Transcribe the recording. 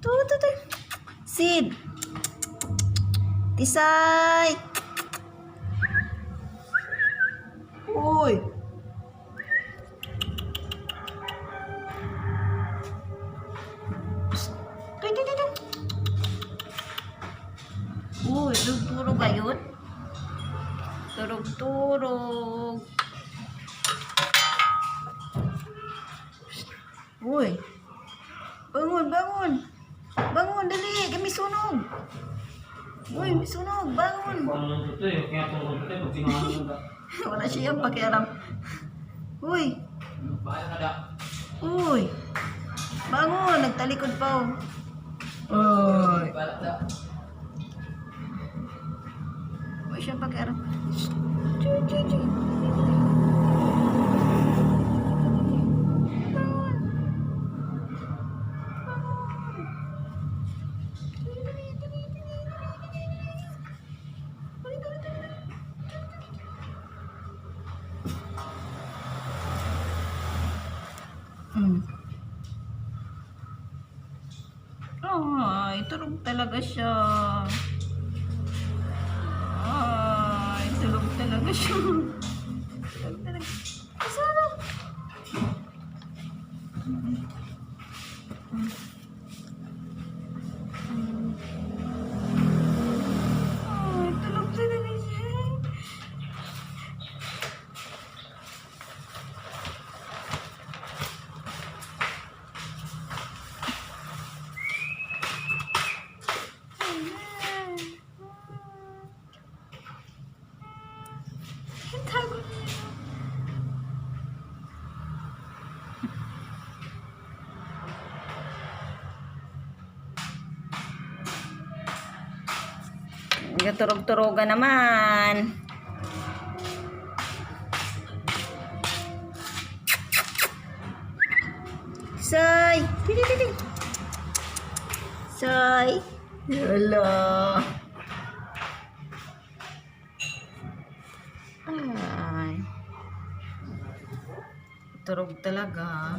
Tu. Sid. Tisay. Uy. Tu. Uy, turog ayun. Turog. Uy. Bangun. Bangun, dali. Kami sunog. Uy, may sunog. Bangun. Wala siyang pakialam. Uy. Uy. Bangun. Nagtalikod pa. Uy. Wala siyang pakialam. Chu. Ay, tulog talaga siya. Ay, tulog talaga siya. Tulog talaga. Kasano? Ay, tulog talaga siya. Tago niya. Turog-turogan naman. Say. Say. Hello. Ay. Turog talaga.